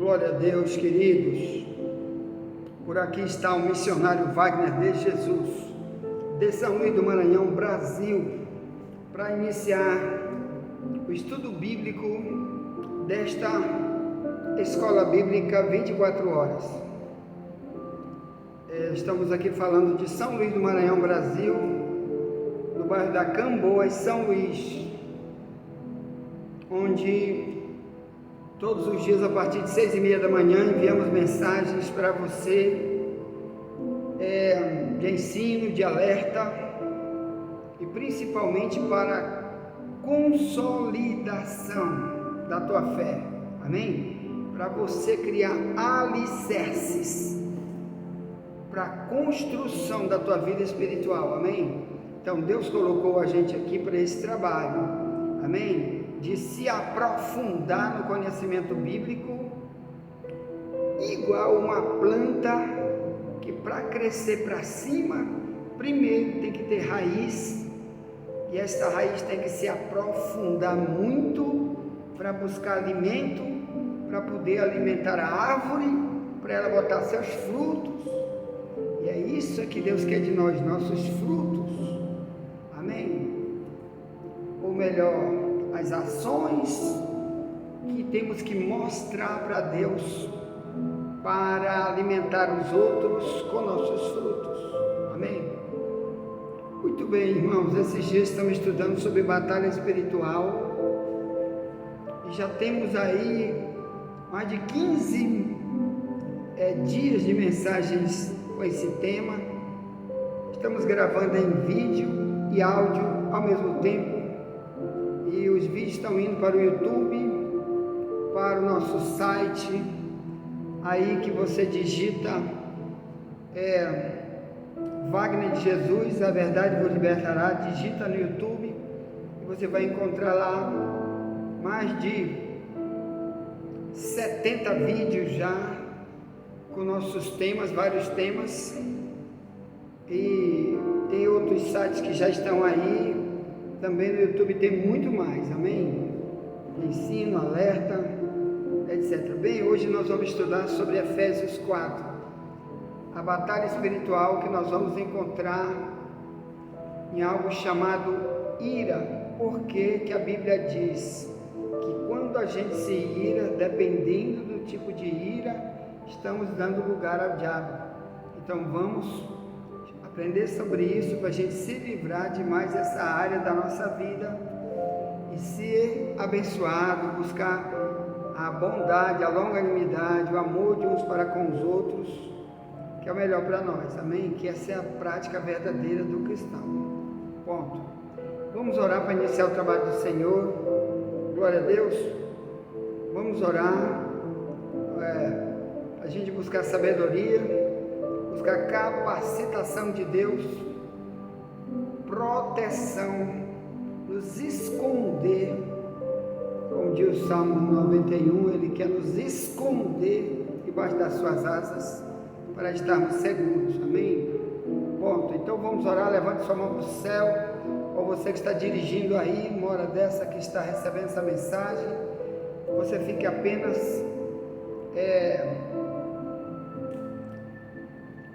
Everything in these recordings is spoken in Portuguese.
Glória a Deus, queridos. Por aqui está o missionário Wagner de Jesus, de São Luís do Maranhão, Brasil, para iniciar o estudo bíblico desta Escola Bíblica 24 horas. Estamos aqui falando de São Luís do Maranhão, Brasil, no bairro da Camboas, São Luís, onde todos os dias, a partir de 6h30 da manhã, enviamos mensagens para você, de ensino, de alerta e principalmente para consolidação da tua fé, amém? Para você criar alicerces para a construção da tua vida espiritual, amém? Então Deus colocou a gente aqui para esse trabalho, amém? De se aprofundar no conhecimento bíblico, igual uma planta que para crescer para cima, primeiro tem que ter raiz, e esta raiz tem que se aprofundar muito para buscar alimento, para poder alimentar a árvore, para ela botar seus frutos, e é isso que Deus quer de nós, nossos frutos, amém? Ou melhor, as ações que temos que mostrar para Deus para alimentar os outros com nossos frutos, amém? Muito bem, irmãos, esses dias estamos estudando sobre batalha espiritual e já temos aí mais de 15 dias de mensagens com esse tema. Estamos gravando em vídeo e áudio ao mesmo tempo. E os vídeos estão indo para o YouTube, para o nosso site, aí que você digita Wagner de Jesus, a verdade vos libertará, digita no YouTube e você vai encontrar lá mais de 70 vídeos já com nossos temas, vários temas, e tem outros sites que já estão aí. Também no YouTube tem muito mais, amém? Ensino, alerta, etc. Bem, hoje nós vamos estudar sobre Efésios 4, a batalha espiritual que nós vamos encontrar em algo chamado ira. Porque que a Bíblia diz que quando a gente se ira, dependendo do tipo de ira, estamos dando lugar ao diabo. Então vamos aprender sobre isso para a gente se livrar de mais essa área da nossa vida e ser abençoado, buscar a bondade, a longanimidade, o amor de uns para com os outros, que é o melhor para nós, amém? Que essa é a prática verdadeira do cristão. Ponto. Vamos orar para iniciar o trabalho do Senhor. Glória a Deus. Vamos orar, a gente buscar sabedoria, buscar capacitação de Deus, proteção, nos esconder, como diz o Salmo 91, Ele quer nos esconder debaixo das suas asas, para estarmos seguros, amém? Ponto. Então vamos orar, levante sua mão para o céu, ou você que está dirigindo aí, uma hora dessa que está recebendo essa mensagem, você fique apenas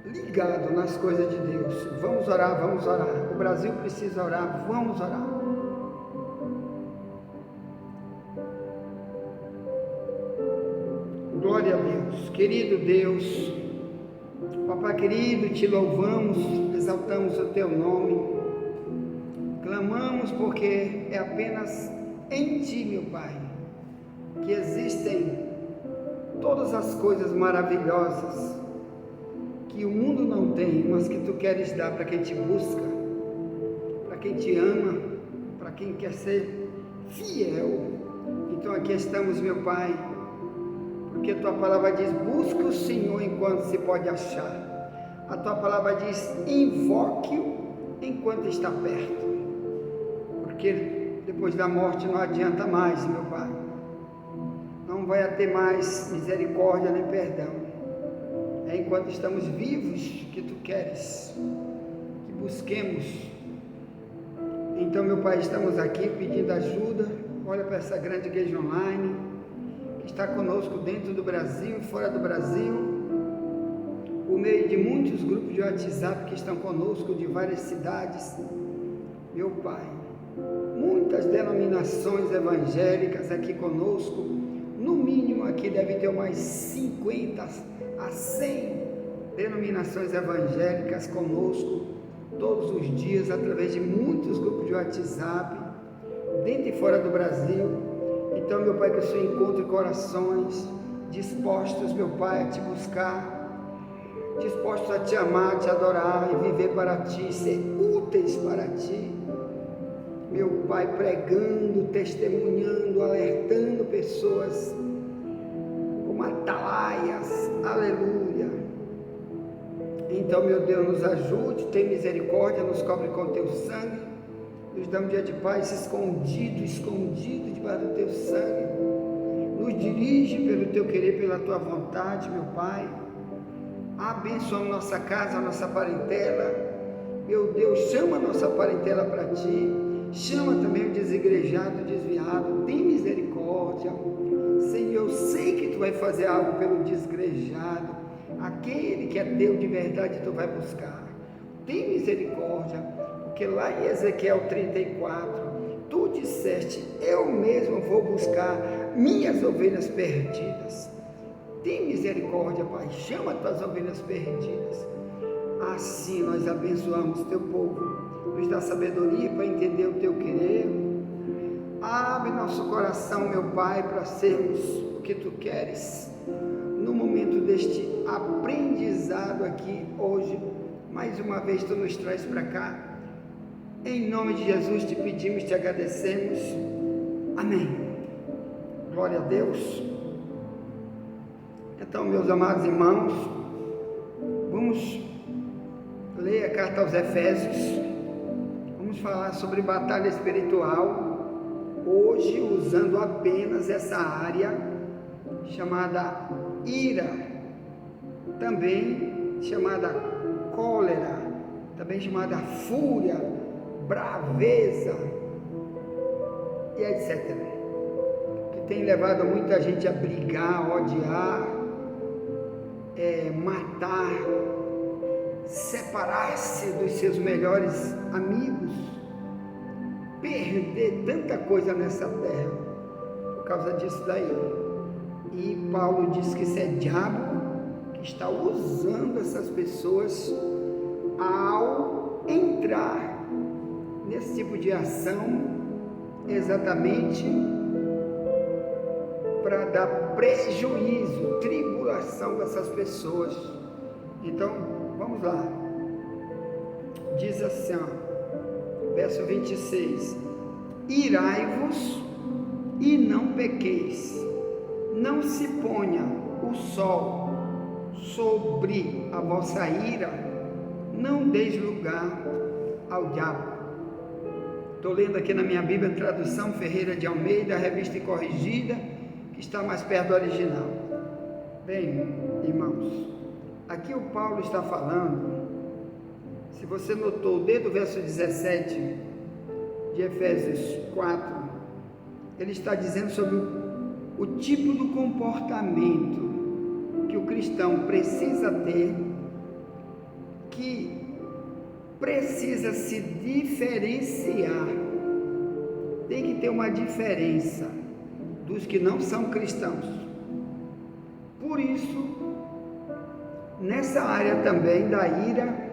ligado nas coisas de Deus. Vamos orar, vamos orar. O Brasil precisa orar, vamos orar. Glória a Deus. Querido Deus, Papai querido, te louvamos, exaltamos o teu nome, clamamos porque é apenas em ti, meu Pai, que existem todas as coisas maravilhosas que o mundo não tem, mas que tu queres dar para quem te busca, para quem te ama, para quem quer ser fiel. Então aqui estamos, meu Pai, porque a tua palavra diz: busca o Senhor enquanto se pode achar. A tua palavra diz: invoque-o enquanto está perto, porque depois da morte não adianta mais, meu Pai, não vai ter mais misericórdia nem perdão. É enquanto estamos vivos que tu queres que busquemos. Então, meu Pai, estamos aqui pedindo ajuda. Olha para essa grande igreja online que está conosco dentro do Brasil e fora do Brasil, por meio de muitos grupos de WhatsApp que estão conosco de várias cidades, meu Pai, muitas denominações evangélicas aqui conosco, no mínimo aqui deve ter umas 50 a 100 denominações evangélicas conosco, todos os dias, através de muitos grupos de WhatsApp, dentro e fora do Brasil. Então, meu Pai, que o Senhor encontre corações dispostos, meu Pai, a te buscar, dispostos a te amar, te adorar e viver para ti, ser úteis para ti. Meu Pai, pregando, testemunhando, alertando pessoas como atalaias, aleluia. Então, meu Deus, nos ajude, tem misericórdia, nos cobre com teu sangue, nos dá um dia de paz escondido debaixo do teu sangue, nos dirige pelo teu querer, pela tua vontade, meu Pai. Abençoa nossa casa, nossa parentela, meu Deus, chama a nossa parentela para ti, chama também o desigrejado, o desviado, tem misericórdia, Senhor. Eu sei que tu vai fazer algo pelo desigrejado, aquele que é teu de verdade, tu vai buscar. Tem misericórdia, porque lá em Ezequiel 34, tu disseste, eu mesmo vou buscar minhas ovelhas perdidas. Tem misericórdia, Pai, chama tuas ovelhas perdidas. Assim nós abençoamos teu povo, nos dá sabedoria para entender o teu querer. Abre nosso coração, meu Pai, para sermos o que tu queres. No momento deste aprendizado aqui hoje, mais uma vez tu nos traz para cá. Em nome de Jesus te pedimos, te agradecemos. Amém. Glória a Deus. Então, meus amados irmãos, vamos ler a carta aos Efésios. Vamos falar sobre batalha espiritual, hoje usando apenas essa área chamada ira, também chamada cólera, também chamada fúria, braveza e etc. Que tem levado muita gente a brigar, odiar, matar, separar-se dos seus melhores amigos, perder tanta coisa nessa terra por causa disso daí. E Paulo diz que isso é diabo que está usando essas pessoas ao entrar nesse tipo de ação, exatamente para dar prejuízo, tribulação dessas pessoas. Então, vamos lá. Diz assim, ó, verso 26: irai-vos e não pequeis, não se ponha o sol sobre a vossa ira, não deis lugar ao diabo. Estou lendo aqui na minha Bíblia, tradução Ferreira de Almeida, revista e corrigida, que está mais perto do original. Bem, irmãos, aqui o Paulo está falando, se você notou, desde o verso 17 de Efésios 4, ele está dizendo sobre o tipo do comportamento que o cristão precisa ter, que precisa se diferenciar, tem que ter uma diferença dos que não são cristãos. Por isso, nessa área também da ira,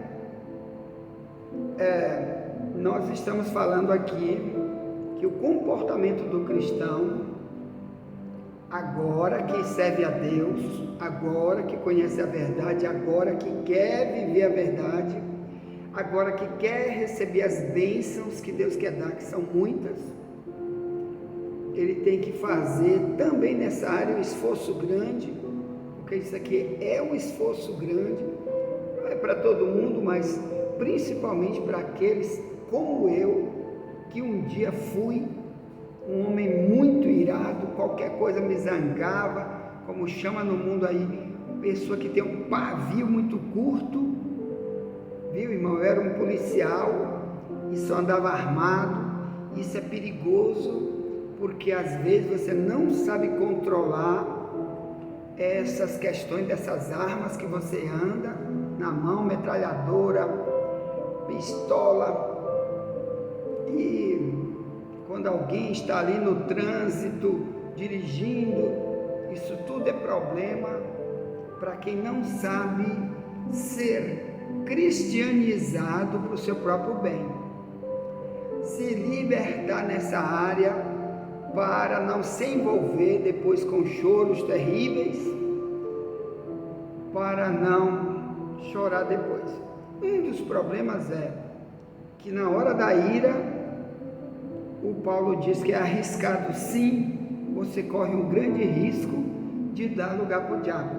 nós estamos falando aqui que o comportamento do cristão, agora que serve a Deus, agora que conhece a verdade, agora que quer viver a verdade, agora que quer receber as bênçãos que Deus quer dar, que são muitas, ele tem que fazer também nessa área um esforço grande, porque isso aqui é um esforço grande, não é para todo mundo, mas principalmente para aqueles como eu, que um dia fui um homem muito irado, qualquer coisa me zangava, como chama no mundo aí, pessoa que tem um pavio muito curto, viu, irmão? Eu era um policial e só andava armado, isso é perigoso, porque às vezes você não sabe controlar essas questões dessas armas que você anda na mão, metralhadora, pistola. E quando alguém está ali no trânsito, dirigindo, isso tudo é problema para quem não sabe ser cristianizado para o seu próprio bem. Se libertar nessa área para não se envolver depois com choros terríveis, para não chorar depois. Um dos problemas é que na hora da ira, o Paulo diz que é arriscado sim, você corre um grande risco de dar lugar para o diabo,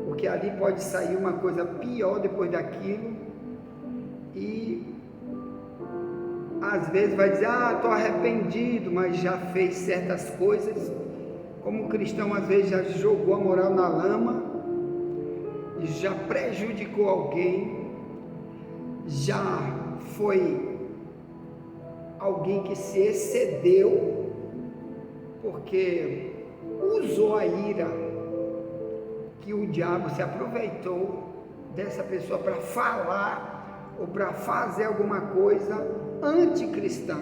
porque ali pode sair uma coisa pior depois daquilo, e às vezes vai dizer, estou arrependido, mas já fez certas coisas, como cristão às vezes já jogou a moral na lama, já prejudicou alguém, já foi alguém que se excedeu, porque usou a ira, que o diabo se aproveitou dessa pessoa para falar ou para fazer alguma coisa anticristã.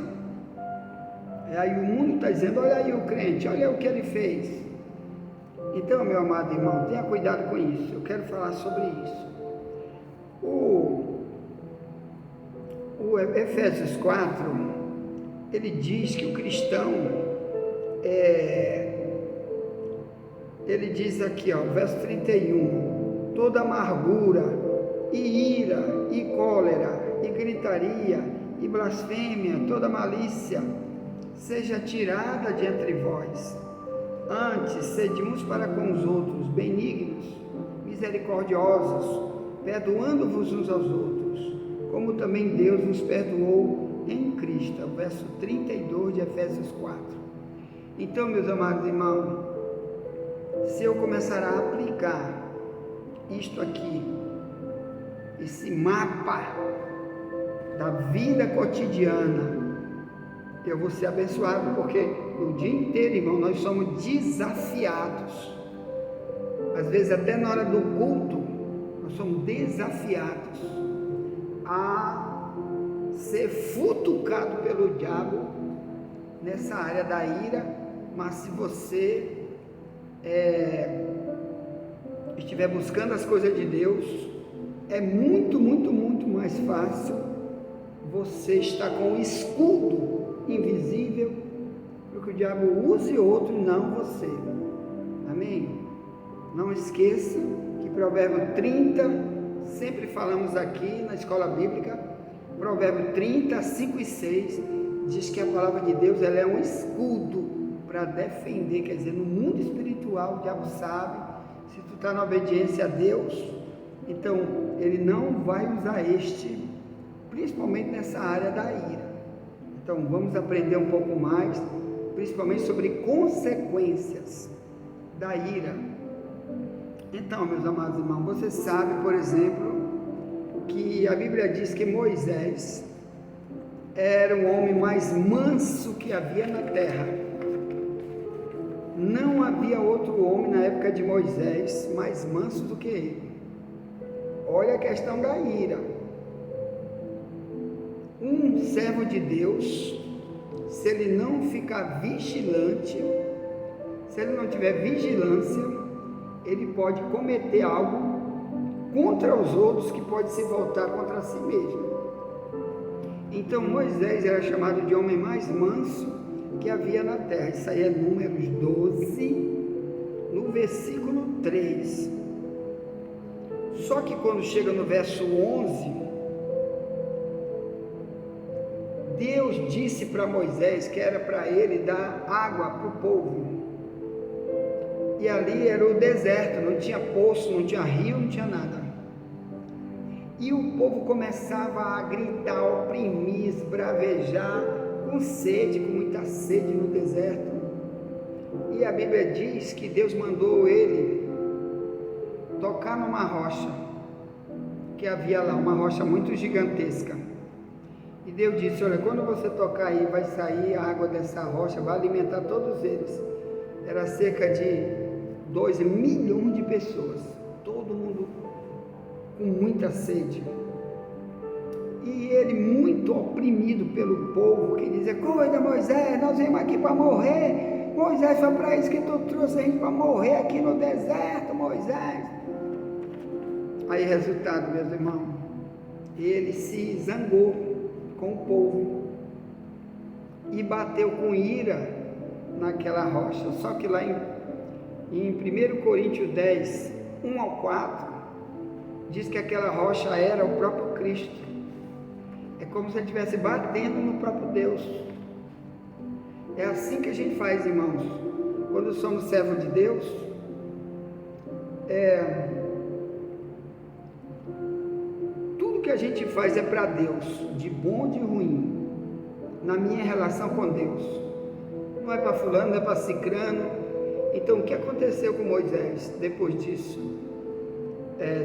Aí o mundo está dizendo, olha aí o crente, olha o que ele fez. Então, meu amado irmão, tenha cuidado com isso. Eu quero falar sobre isso. O Efésios 4, ele diz que o cristão, ele diz aqui, verso 31, toda amargura, e ira, e cólera, e gritaria, e blasfêmia, toda malícia, seja tirada de entre vós. Antes, sede uns para com os outros, benignos, misericordiosos, perdoando-vos uns aos outros, como também Deus nos perdoou em Cristo. Verso 32 de Efésios 4. Então, meus amados irmãos, se eu começar a aplicar isto aqui, esse mapa da vida cotidiana, eu vou ser abençoado, porque o dia inteiro, irmão, nós somos desafiados. Às vezes até na hora do culto, nós somos desafiados a ser futucado pelo diabo nessa área da ira. Mas se você estiver buscando as coisas de Deus, é muito, muito, muito mais fácil você estar com o escudo invisível, para que o diabo use outro, não você. Amém? Não esqueça que Provérbio 30, sempre falamos aqui na escola bíblica, Provérbio 30, 5 e 6, diz que a palavra de Deus, ela é um escudo para defender. Quer dizer, no mundo espiritual o diabo sabe, se tu está na obediência a Deus, então ele não vai usar principalmente nessa área da ira. Então vamos aprender um pouco mais, principalmente sobre consequências da ira. Então, meus amados irmãos, você sabe, por exemplo, que a Bíblia diz que Moisés era o homem mais manso que havia na terra. Não havia outro homem na época de Moisés mais manso do que ele. Olha a questão da ira. Um servo de Deus, se ele não ficar vigilante, se ele não tiver vigilância, ele pode cometer algo contra os outros que pode se voltar contra si mesmo. Então Moisés era chamado de homem mais manso que havia na terra. Isso aí é Números 12, no versículo 3. Só que quando chega no verso 11, Deus disse para Moisés que era para ele dar água para o povo. E ali era o deserto, não tinha poço, não tinha rio, não tinha nada. E o povo começava a gritar, oprimir, esbravejar, com sede, com muita sede no deserto. E a Bíblia diz que Deus mandou ele tocar numa rocha, que havia lá, uma rocha muito gigantesca. E Deus disse: olha, quando você tocar aí, vai sair a água dessa rocha, vai alimentar todos eles. Era cerca de 2 milhões de pessoas, todo mundo com muita sede. E ele, muito oprimido pelo povo, que dizia: cuida, Moisés, nós viemos aqui para morrer. Moisés, foi para isso que tu trouxe a gente para morrer aqui no deserto, Moisés. Aí, resultado, meus irmãos, ele se zangou com o povo e bateu com ira naquela rocha. Só que lá em 1 Coríntios 10, 1 ao 4, diz que aquela rocha era o próprio Cristo. É como se ele estivesse batendo no próprio Deus. É assim que a gente faz, irmãos, quando somos servos de Deus. Tudo que a gente faz é para Deus, de bom ou de ruim, na minha relação com Deus. Não é para fulano, não é para cicrano. Então, o que aconteceu com Moisés depois disso?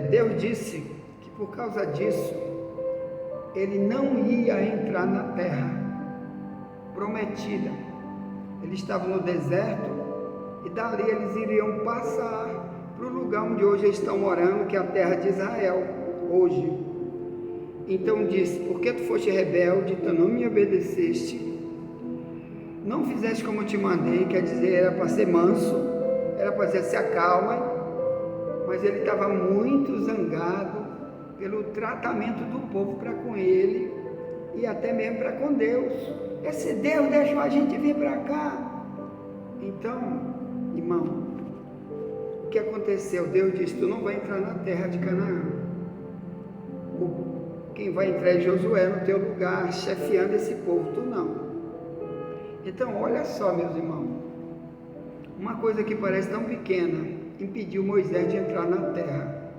Deus disse que por causa disso, ele não ia entrar na terra prometida. Ele estava no deserto e dali eles iriam passar para o lugar onde hoje eles estão morando, que é a terra de Israel, hoje. Então disse: porque tu foste rebelde, tu não me obedeceste, não fizeste como eu te mandei, quer dizer, era para ser manso, era para dizer: se acalma. Mas ele estava muito zangado pelo tratamento do povo para com ele e até mesmo para com Deus. Esse Deus deixou a gente vir para cá. Então, irmão, o que aconteceu? Deus disse: tu não vai entrar na terra de Canaã. Quem vai entrar é Josué no teu lugar, chefiando esse povo, tu não. Então, olha só, meus irmãos, uma coisa que parece tão pequena impediu Moisés de entrar na terra.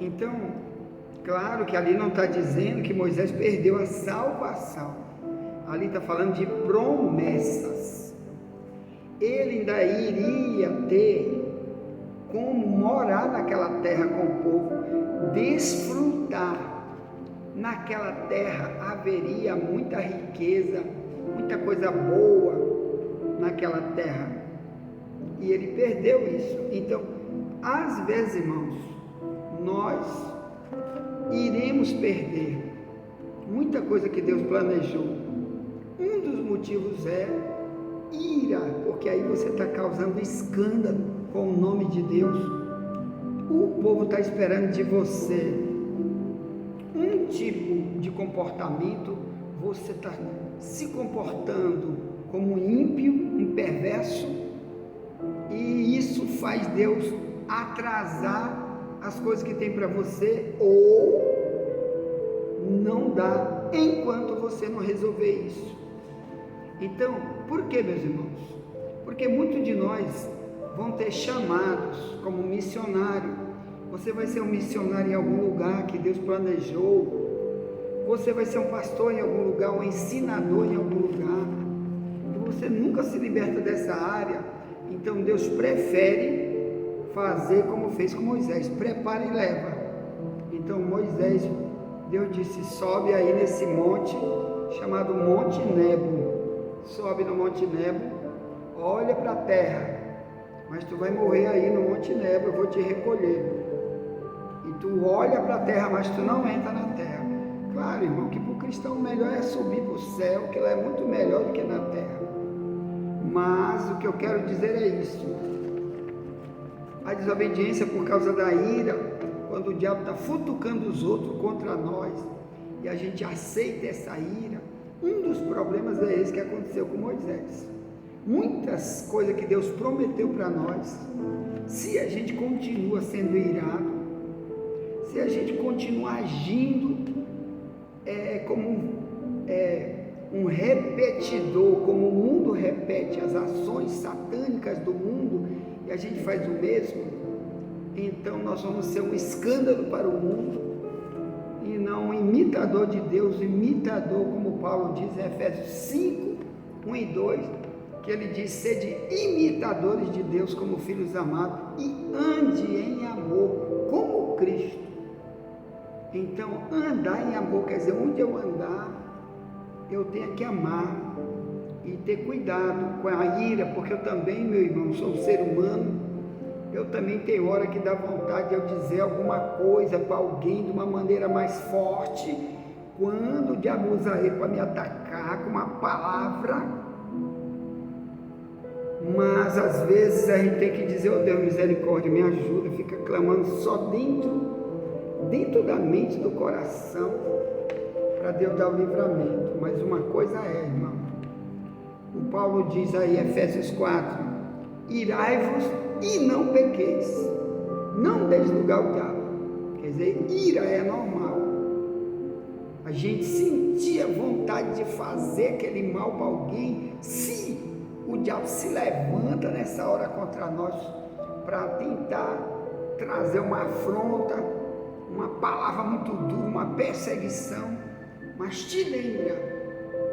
Então, claro que ali não está dizendo que Moisés perdeu a salvação. Ali está falando de promessas. Ele ainda iria ter como morar naquela terra com o povo, desfrutar. Naquela terra haveria muita riqueza, muita coisa boa naquela terra. E ele perdeu isso. Então, às vezes, irmãos, nós iremos perder muita coisa que Deus planejou. Um dos motivos é ira, porque aí você está causando escândalo com o nome de Deus. O povo está esperando de você um tipo de comportamento, você está se comportando como um ímpio, um perverso, e isso faz Deus atrasar as coisas que tem para você, ou não dá enquanto você não resolver isso. Então, por que, meus irmãos? Porque muitos de nós vão ter chamados como missionário. Você vai ser um missionário em algum lugar que Deus planejou. Você vai ser um pastor em algum lugar, um ensinador em algum lugar. E você nunca se liberta dessa área. Então Deus prefere fazer como fez com Moisés: prepara e leva. Então Moisés, Deus disse: sobe aí nesse monte chamado Monte Nebo. Sobe no Monte Nebo, olha para a terra, mas tu vai morrer aí no Monte Nebo, eu vou te recolher. E tu olha para a terra, mas tu não entra na terra. Claro, irmão, que para o cristão o melhor é subir para o céu, que lá é muito melhor do que na terra. Mas o que eu quero dizer é isso: a desobediência por causa da ira, quando o diabo está futucando os outros contra nós, e a gente aceita essa ira, um dos problemas é esse que aconteceu com Moisés. Muitas coisas que Deus prometeu para nós, se a gente continua sendo irado, se a gente continuar agindo como um repetidor, como o mundo repete as ações satânicas do mundo, e a gente faz o mesmo, então nós vamos ser um escândalo para o mundo, e não um imitador de Deus, imitador, como Paulo diz em Efésios 5, 1 e 2, que ele diz: sede imitadores de Deus como filhos amados, e ande em amor, como Cristo. Então, andar em amor quer dizer, onde eu andar, eu tenho que amar e ter cuidado com a ira, porque eu também, meu irmão, sou um ser humano. Eu também tenho hora que dá vontade de eu dizer alguma coisa para alguém de uma maneira mais forte, quando o diabo usa ele para me atacar com uma palavra. Mas às vezes a gente tem que dizer, oh Deus, misericórdia, me ajuda, fica clamando só dentro da mente, do coração, para Deus dar o livramento. Mas uma coisa é, irmão, o Paulo diz aí, Efésios 4, irai-vos e não pequeis, não deis lugar ao diabo. Quer dizer, ira é normal, a gente sentia vontade de fazer aquele mal para alguém, se o diabo se levanta nessa hora contra nós, para tentar trazer uma afronta, uma palavra muito dura, uma perseguição. Mas te lembra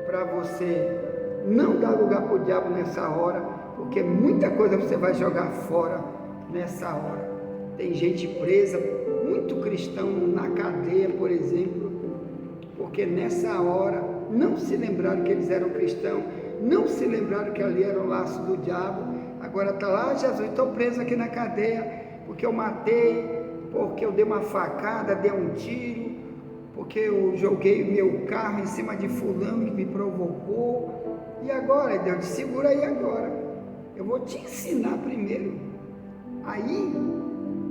para você não dar lugar para o diabo nessa hora, porque muita coisa você vai jogar fora nessa hora. Tem gente presa, muito cristão na cadeia, por exemplo, porque nessa hora não se lembraram que eles eram cristãos, não se lembraram que ali era o laço do diabo. Agora está lá, Jesus, estou preso aqui na cadeia, porque eu matei, porque eu dei uma facada, dei um tiro, porque eu joguei meu carro em cima de fulano que me provocou. E agora, Deus, segura aí agora, eu vou te ensinar primeiro, aí,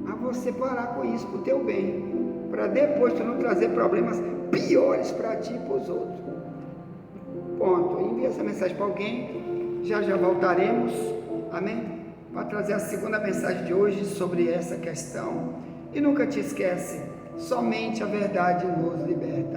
a você parar com isso para o teu bem, para depois tu não trazer problemas piores para ti e para os outros. Ponto. Envia essa mensagem para alguém, já voltaremos, amém? Para trazer a segunda mensagem de hoje sobre essa questão. E nunca te esquece, somente a verdade nos liberta.